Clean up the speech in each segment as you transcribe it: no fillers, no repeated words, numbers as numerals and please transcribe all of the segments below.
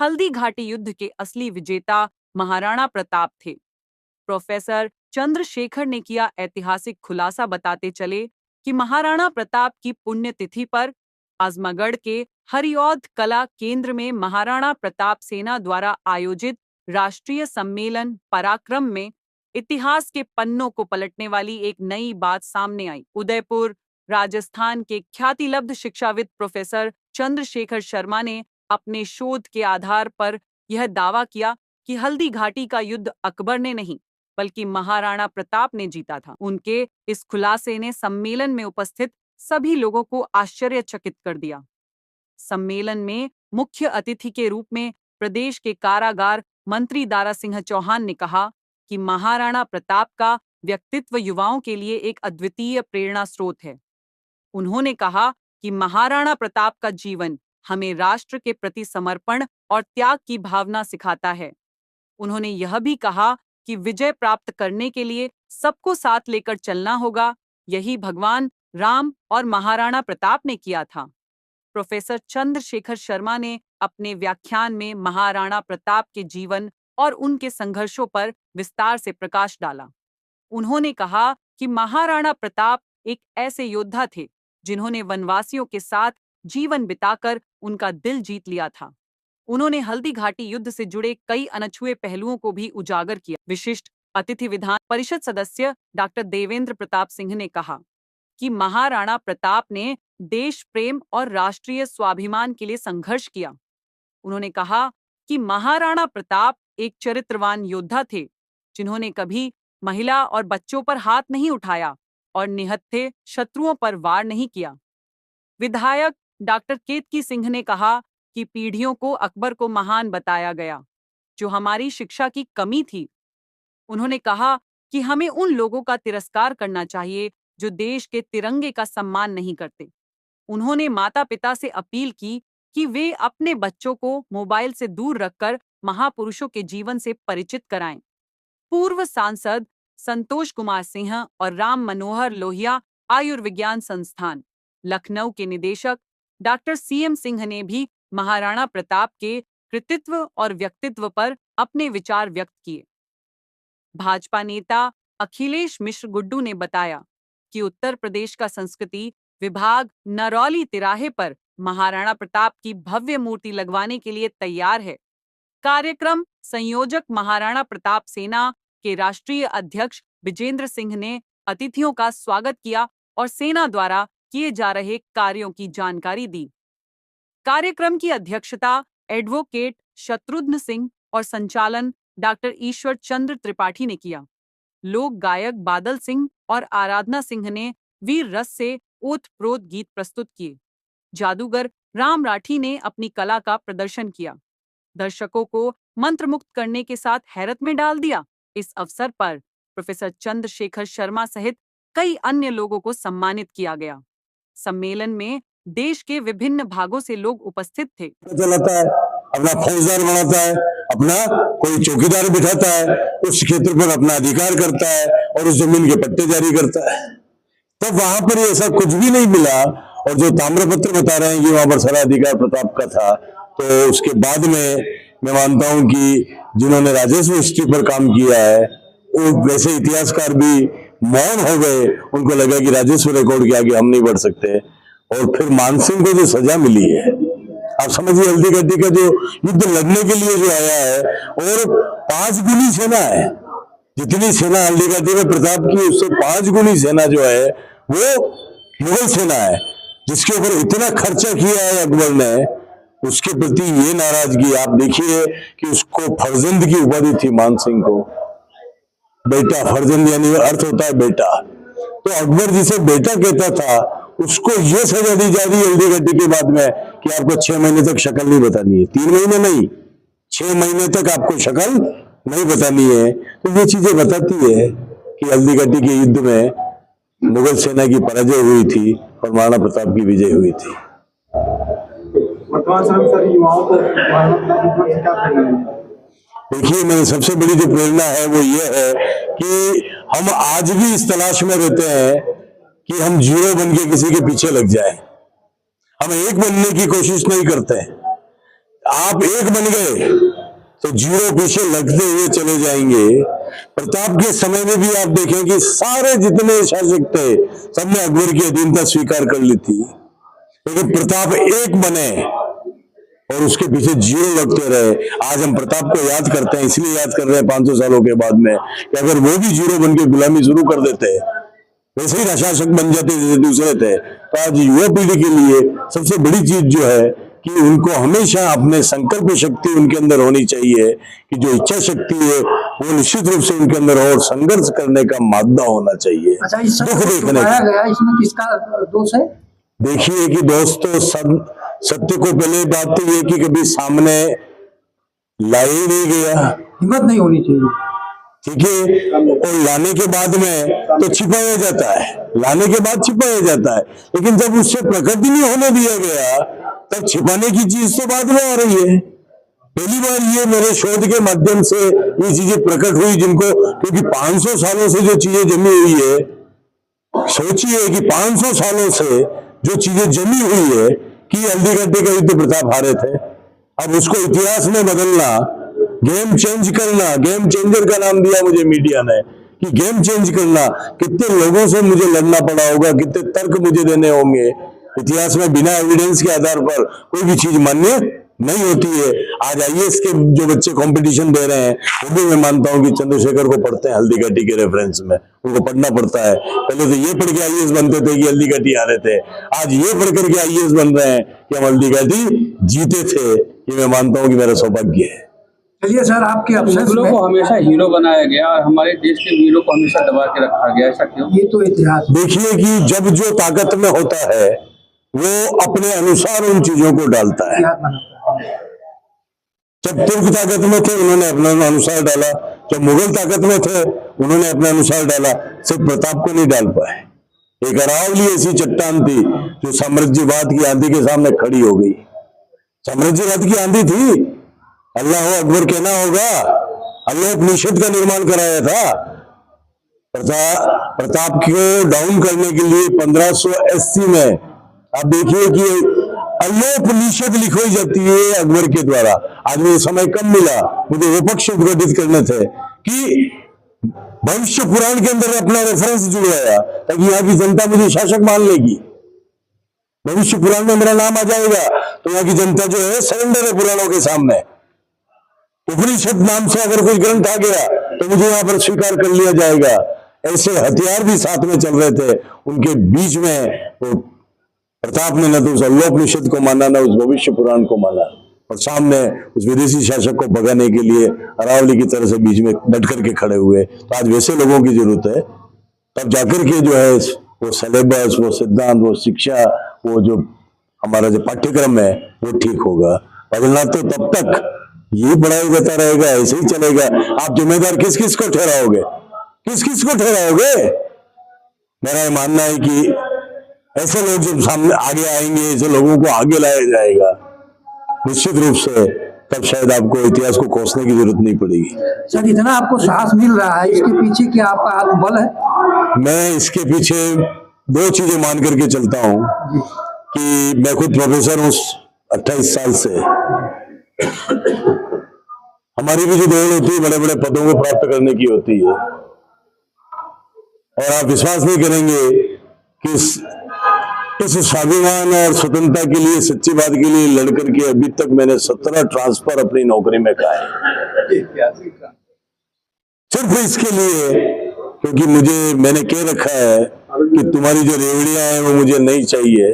हल्दी घाटी युद्ध के असली विजेता महाराणा प्रताप थे। प्रोफेसर चंद्रशेखर ने किया ऐतिहासिक खुलासा बताते चले कि महाराणा प्रताप की पुण्यतिथि पर आजमगढ़ के हरिऔध कला केंद्र में महाराणा प्रताप सेना द्वारा आयोजित राष्ट्रीय सम्मेलन पराक्रम में इतिहास के पन्नों को पलटने वाली एक नई बात सामने आई। उदयपुर राजस्थान के ख्यातिलब्ध शिक्षाविद प्रोफेसर चंद्रशेखर शर्मा ने अपने शोध के आधार पर यह दावा किया कि हल्दी घाटी का युद्ध अकबर ने नहीं बल्कि महाराणा प्रताप ने जीता था। उनके इस खुलासे ने सम्मेलन में उपस्थित सभी लोगों को आश्चर्यचकित कर दिया। सम्मेलन में मुख्य अतिथि के रूप में प्रदेश के कारागार मंत्री दारा सिंह चौहान ने कहा कि महाराणा प्रताप का व्यक्तित्व युवाओं के लिए एक अद्वितीय प्रेरणा स्रोत है। उन्होंने कहा कि महाराणा प्रताप का जीवन हमें राष्ट्र के प्रति समर्पण और त्याग की भावना सिखाता है। उन्होंने यह भी कहा कि विजय प्राप्त करने के लिए सबको साथ लेकर चलना होगा। यही भगवान राम और महाराणा प्रताप ने किया था। प्रोफेसर चंद्रशेखर शर्मा ने अपने व्याख्यान में महाराणा प्रताप के जीवन और उनके संघर्षों पर विस्तार से प्रकाश डाला। उन्होंने कहा कि महाराणा प्रताप एक ऐसे योद्धा थे जिन्होंने वनवासियों के साथ जीवन बिताकर उनका दिल जीत लिया था। उन्होंने हल्दी घाटी युद्ध से जुड़े कई अनछुए पहलुओं को भी उजागर किया। विशिष्ट अतिथि विधान परिषद सदस्य डॉक्टर देवेंद्र प्रताप सिंह ने कहा कि महाराणा प्रताप ने देश प्रेम और राष्ट्रीय स्वाभिमान के लिए संघर्ष किया। उन्होंने कहा कि महाराणा प्रताप एक चरित्रवान योद्धा थे जिन्होंने कभी महिला और बच्चों पर हाथ नहीं उठाया और निहत्थे शत्रुओं पर वार नहीं किया। विधायक डॉक्टर केतकी सिंह ने कहा कि पीढ़ियों को अकबर को महान बताया गया, जो हमारी शिक्षा की कमी थी। उन्होंने कहा कि हमें उन लोगों का तिरस्कार करना चाहिए जो देश के तिरंगे का सम्मान नहीं करते। उन्होंने माता-पिता से अपील की कि वे अपने बच्चों को मोबाइल से दूर रखकर महापुरुषों के जीवन से परिचित कराएं। पूर्व सांसद संतोष कुमार सिंह और राम मनोहर लोहिया आयुर्विज्ञान संस्थान लखनऊ के निदेशक डॉक्टर सीएम सिंह ने भी महाराणा प्रताप के कृतित्व और व्यक्तित्व पर अपने विचार व्यक्त किए। भाजपा नेता अखिलेश मिश्र गुड्डू ने बताया कि उत्तर प्रदेश का संस्कृति विभाग नरौली तिराहे पर महाराणा प्रताप की भव्य मूर्ति लगवाने के लिए तैयार है। कार्यक्रम संयोजक महाराणा प्रताप सेना के राष्ट्रीय अध्यक्ष विजेंद्र सिंह ने अतिथियों का स्वागत किया और सेना द्वारा किए जा रहे कार्यों की जानकारी दी। कार्यक्रम की अध्यक्षता एडवोकेट शत्रुघ्न सिंह और संचालन डॉक्टर ईश्वर चंद्र त्रिपाठी ने किया। लोक गायक बादल सिंह और आराधना सिंह ने वीर रस से ओत-प्रोत गीत प्रस्तुत किए। जादूगर राम राठी ने अपनी कला का प्रदर्शन किया, दर्शकों को मंत्रमुग्ध करने के साथ हैरत में डाल दिया। इस अवसर पर प्रोफेसर चंद्रशेखर शर्मा सहित कई अन्य लोगों को सम्मानित किया गया। सम्मेलन में देश के विभिन्न भागों से लोग उपस्थित थे। चलाता है, अपना फौजदार बनाता है, अपना कोई चौकीदार बिठाता है, उस क्षेत्र पर अपना अधिकार करता है और उस जमीन के पट्टे जारी करता है। तब वहां पर ऐसा कुछ भी नहीं मिला और जो ताम्रपत्र बता रहे हैं कि वहां पर सारा अधिकार प्रताप का था, तो उसके बाद में मैं मानता हूं कि जिन्होंने राजस्व हिस्ट्री पर काम किया है वो वैसे इतिहासकार भी मौन हो गए। उनको लगा कि राजस्व रिकॉर्ड के आगे हम नहीं बढ़ सकते। और फिर मानसिंह को जो सजा मिली है, आप समझिए हल्दी घाटी का जो युद्ध लड़ने के लिए जो आया है और 5 गुनी सेना है, जितनी सेना हल्दी घाटी में प्रताप की उससे 5 गुनी सेना जो है वो मुगल सेना है, जिसके ऊपर इतना खर्चा किया है अकबर ने। उसके प्रति ये नाराजगी आप देखिए कि उसको फर्जंद की उपाधि थी मानसिंह को, बेटा। फर्जंद यानी अर्थ होता है बेटा, तो अकबर जिसे बेटा कहता था उसको ये सजा दी जा रही है हल्दी घाटी के बाद में कि आपको 6 महीने तक शक्ल नहीं बतानी है। 3 महीने नहीं, 6 महीने तक आपको शक्ल नहीं बतानी है। तो ये चीजें बताती है कि हल्दी घाटी के युद्ध में मुगल सेना की पराजय हुई थी और महाराणा प्रताप की विजय हुई थी। देखिए, मेरी सबसे बड़ी जो प्रेरणा है वो ये है कि हम आज भी इस तलाश में रहते हैं कि हम जीरो बन के किसी के पीछे लग जाए। हम एक बनने की कोशिश नहीं करते हैं। आप एक बन गए तो जीरो पीछे लगते हुए चले जाएंगे। प्रताप के समय में भी आप देखें कि सारे जितने शासक थे सबने अकबर की अधीनता स्वीकार कर ली थी, लेकिन प्रताप एक बने और उसके पीछे जीरो लगते रहे। आज हम प्रताप को याद करते हैं, इसलिए याद कर रहे हैं 500 सालों के बाद में, कि अगर वो भी जीरो बन के गुलामी शुरू कर देते, वैसे ही शासक बन जाते जैसे दूसरे थे, तो आज युवा पीढ़ी के लिए सबसे बड़ी चीज जो है कि उनको हमेशा अपने संकल्प शक्ति उनके अंदर होनी चाहिए, कि जो इच्छा शक्ति है वो निश्चित रूप से उनके अंदर हो और संघर्ष करने का मादा होना चाहिए। अच्छा, इस दुख देखने का गया, इसमें किसका दोष है? देखिए कि दोस्तों, सत्य को पहले बात तो ये कि कभी सामने लाया ही नहीं गया, हिम्मत नहीं होनी चाहिए, ठीक है, और लाने के बाद में तो छिपाया जाता है, लाने के बाद छिपाया जाता है, लेकिन जब उससे प्रकट ही नहीं होने दिया गया तब छिपाने की चीज तो बाद में आ रही है। पहली बार ये मेरे शोध के माध्यम से ये चीजें प्रकट हुई, जिनको, क्योंकि 500 सालों से जो चीजें जमी हुई है, सोचिए कि 500 सालों से जो चीजें जमी हुई है कि हल्दीघाटी का युद्ध प्रताप हारे थे, अब उसको इतिहास में बदलना, गेम चेंज करना, गेम चेंजर का नाम दिया मुझे मीडिया ने, कि गेम चेंज करना, कितने लोगों से मुझे लड़ना पड़ा होगा, कितने तर्क मुझे देने होंगे। इतिहास में बिना एविडेंस के आधार पर कोई भी चीज मान्य नहीं होती है। आज आईएएस के जो बच्चे कंपटीशन दे रहे हैं, वो भी मैं मानता हूं कि चंद्रशेखर को पढ़ते हैं हल्दीघाटी के रेफरेंस में, उनको पढ़ना पड़ता है। पहले तो ये पढ़ के आईएएस बनते थे कि हल्दीघाटी हारे थे, आज ये पढ़ करके आईएएस बन रहे हैं कि हम हल्दीघाटी जीते थे। ये मैं मानता हूं कि मेरा सौभाग्य है। चलिए सर, आपके अफसर मुगलों को हमेशा हीरो बनाया गया और हमारे देश के वीरों को हमेशा दबा के रखा गया, ऐसा क्यों? ये तो इतिहास। देखिए कि जब जो ताकत में होता है वो अपने अनुसार उन चीजों को डालता है। जब तुर्क ताकत में थे उन्होंने अपने अनुसार डाला, जब मुगल ताकत में थे उन्होंने अपने अनुसार डाला, सिर्फ प्रताप को नहीं डाल पाए। एक अरावली ऐसी चट्टान थी जो साम्राज्यवाद की आंधी के सामने खड़ी हो गई। साम्राज्यवाद की आंधी थी, अल्लाह अकबर कहना होगा, अल्लाह उपनिषद का निर्माण कराया था। प्रताप को डाउन करने के लिए 1580 में आप देखिए कि अल्लोपनिषद लिखवाई जाती है अकबर के द्वारा। आज मुझे समय कम मिला, मुझे वो पक्ष उद्घाटित करने थे कि भविष्य पुराण के अंदर अपना रेफरेंस जुड़वाया ताकि यहाँ की जनता मुझे शासक मान लेगी। भविष्य पुराण में मेरा नाम आ जाएगा तो यहाँ की जनता जो है सरेंडर है पुराणों के सामने। उपनिषद नाम से अगर कोई ग्रंथ आ गया तो मुझे यहाँ पर स्वीकार कर लिया जाएगा। ऐसे हथियार भी साथ में चल रहे थे, उनके बीच में वो प्रताप ने न तो उस अल्लोपनिषद को माना न उस भविष्य पुराण को माना, और सामने उस विदेशी शासक को भगाने के लिए अरावली की तरह से बीच में डट करके खड़े हुए। तो आज वैसे लोगों की जरूरत है, तब जाकर के जो है वो सिलेबस, वो सिद्धांत, वो शिक्षा, वो जो हमारा जो पाठ्यक्रम है वो ठीक होगा। बदलना तो तब तक ये पढ़ाई होता रहेगा, ऐसे ही चलेगा। आप जिम्मेदार किस किस को ठहराओगे, किस किस को ठहराओगे? मेरा ये मानना है कि ऐसे लोग जब सामने आगे आएंगे, ऐसे लोगों को आगे लाया जाएगा निश्चित रूप से, तब शायद आपको इतिहास को कोसने की जरूरत नहीं पड़ेगी। सर, इतना आपको साहस मिल रहा है, इसके पीछे क्या आपका आत्मबल है? मैं इसके पीछे दो चीजें मान करके चलता हूं कि मैं खुद प्रोफेसर हूं 28 साल से। हमारी भी जो दौड़ होती है बड़े बड़े पदों को प्राप्त करने की होती है, और आप विश्वास नहीं करेंगे कि इस स्वाभिमान और स्वतंत्रता के लिए, सच्ची बात के लिए लड़कर के अभी तक मैंने 17 ट्रांसफर अपनी नौकरी में खाए, सिर्फ इसके लिए क्योंकि मैंने कह रखा है कि तुम्हारी जो रेवड़ियां हैं वो मुझे नहीं चाहिए।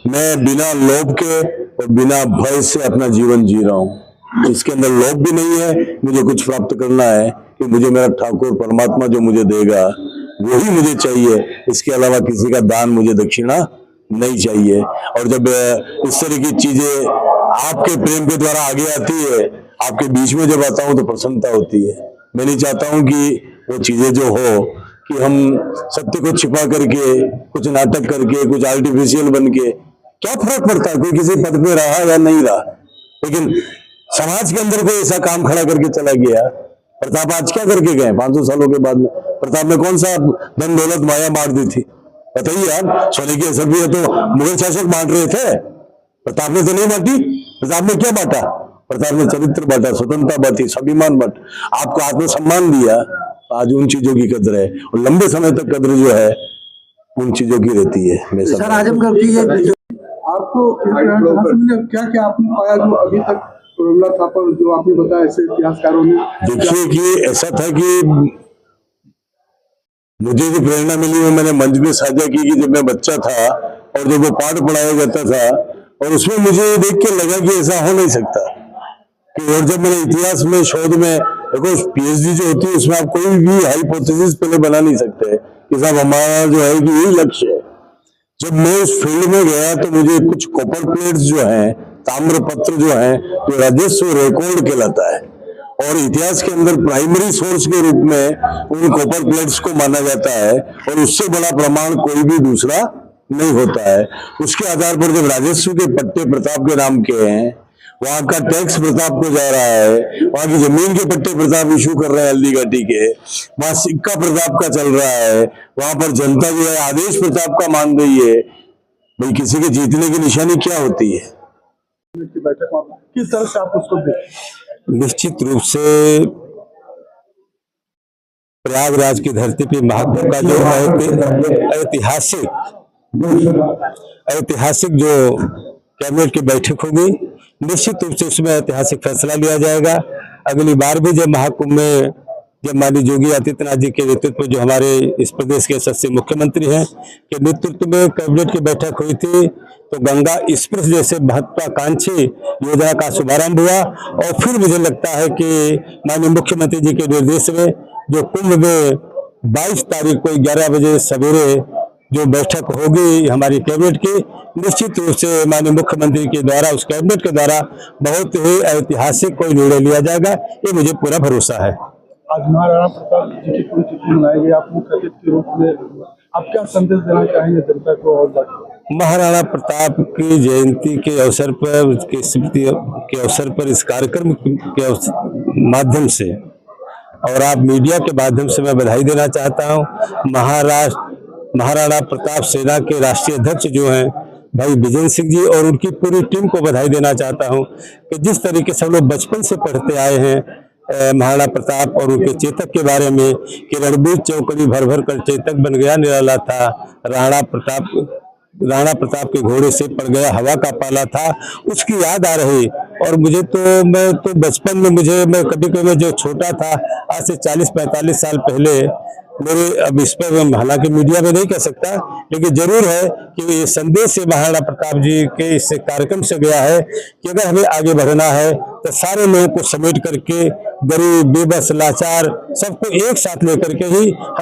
मैं बिना लोभ के और बिना भय से अपना जीवन जी रहा हूं। इसके अंदर लोभ भी नहीं है, मुझे कुछ प्राप्त करना है कि मुझे मेरा ठाकुर परमात्मा जो मुझे देगा वही मुझे चाहिए, इसके अलावा किसी का दान, मुझे दक्षिणा नहीं चाहिए। और जब इस तरह की चीजें आपके प्रेम के द्वारा आगे आती है, आपके बीच में जब आता हूं तो प्रसन्नता होती है। मैं नहीं चाहता हूं कि वो चीजें जो हो कि हम सत्य को छिपा करके, कुछ नाटक करके, कुछ आर्टिफिशियल बन के, क्या फर्क पड़ता है कोई किसी पद पे रहा या नहीं रहा। लेकिन समाज के अंदर कोई ऐसा काम खड़ा करके चला गया। प्रताप आज क्या करके गए 500 सालों के बाद में? प्रताप ने कौन सा धन दौलत माया बांट दी थी बताइए आप? सोने की असर भी है तो मुगल शासक बांट रहे थे, प्रताप ने तो नहीं बांटी। प्रताप ने क्या बांटा? प्रताप ने चरित्र बांटा, स्वतंत्रता बांटी, स्वाभिमान बांटा, आपको आत्मसम्मान दिया। आज उन चीजों की कदर है और लंबे समय तक कदर जो है उन चीजों की रहती है। मैं सर आजमगढ़ की ये आपको क्या क्या आपने पाया जो अभी तक प्रमिला थापर जो आपने बताया ऐसे इतिहासकारों ने? देखिए कि ऐसा था कि मुझे जो प्रेरणा मिली वो मैंने मंच में साझा की कि जब मैं बच्चा था और जब वो पाठ पढ़ाया जाता था और उसमें मुझे देख के लगा कि ऐसा हो नहीं सकता कि, और जब मैंने इतिहास में शोध में देखो पीएचडी जो होती है उसमें आप कोई भी हाइपोथेसिस पहले बना नहीं सकते कि साहब हमारा जो है कि यही लक्ष्य है। जब मैं उस फील्ड में गया तो मुझे कुछ कॉपर प्लेट्स जो है, ताम्र पत्र जो है, जो राजस्व रिकॉर्ड कहलाता है और इतिहास के अंदर प्राइमरी सोर्स के रूप में उन कॉपर प्लेट्स को माना जाता है और उससे बड़ा प्रमाण कोई भी दूसरा नहीं होता है। उसके आधार पर जब राजस्व के पट्टे प्रताप के नाम के हैं, वहां का टैक्स प्रताप को जा रहा है, वहां की जमीन के पट्टे प्रताप इशू कर रहे हैं हल्दी घाटी के, वहां सिक्का प्रताप का चल रहा है, वहां पर जनता जो है आदेश प्रताप का मान रही है। भाई किसी के जीतने की निशानी क्या होती है? की बैठक में किस तरह से आप उसको देखें? निश्चित रूप से प्रयागराज की धरती पे महाकुंभ का जो ऐतिहासिक जो कैबिनेट की बैठक होगी, निश्चित रूप से उसमें ऐतिहासिक फैसला लिया जाएगा। अगली बार भी जब महाकुंभ में जब माननीय योगी आदित्यनाथ जी के नेतृत्व में जो हमारे इस प्रदेश के यशस्वी मुख्यमंत्री हैं के नेतृत्व में कैबिनेट की बैठक हुई थी, तो गंगा एक्सप्रेस जैसे महत्वाकांक्षी योजना का शुभारंभ हुआ और फिर मुझे लगता है कि माननीय मुख्यमंत्री जी के निर्देश में जो कुंभ में 22 तारीख को 11 बजे सवेरे जो बैठक होगी हमारी कैबिनेट की, निश्चित रूप से माननीय मुख्यमंत्री के द्वारा उस कैबिनेट के द्वारा बहुत ही ऐतिहासिक कोई निर्णय लिया जाएगा, ये मुझे पूरा भरोसा है। आज महाराणा प्रताप जी की पुण्यतिथि मनाई गई, आप मुख्य अतिथि के रूप में आप क्या संदेश देना चाहेंगे जनता को? और महाराणा प्रताप की जयंती के अवसर पर, उसकी स्मृति के अवसर पर इस कार्यक्रम के माध्यम से और आप मीडिया के माध्यम से मैं बधाई देना चाहता हूँ। महाराणा प्रताप सेना के राष्ट्रीय अध्यक्ष जो हैं भाई विजय सिंह जी और उनकी पूरी टीम को बधाई देना चाहता हूँ कि जिस तरीके से हम लोग बचपन से पढ़ते आए हैं महाराणा प्रताप और उनके चेतक के बारे में कि रणबीर चौकड़ी भर भर कर चेतक बन गया निराला था, राणा प्रताप के घोड़े से पड़ गया हवा का पाला था, उसकी याद आ रही। और मैं तो बचपन में मैं कभी जो छोटा था आज से 40-45 साल पहले मेरे, अब इस पर हालांकि मीडिया में नहीं कह सकता, लेकिन जरूर है कि ये संदेश महाराणा प्रताप जी के इस कार्यक्रम से गया है कि अगर हमें आगे बढ़ना है तो सारे लोगों को समेट करके, गरीब बेबस लाचार सबको एक साथ लेकर के ही हम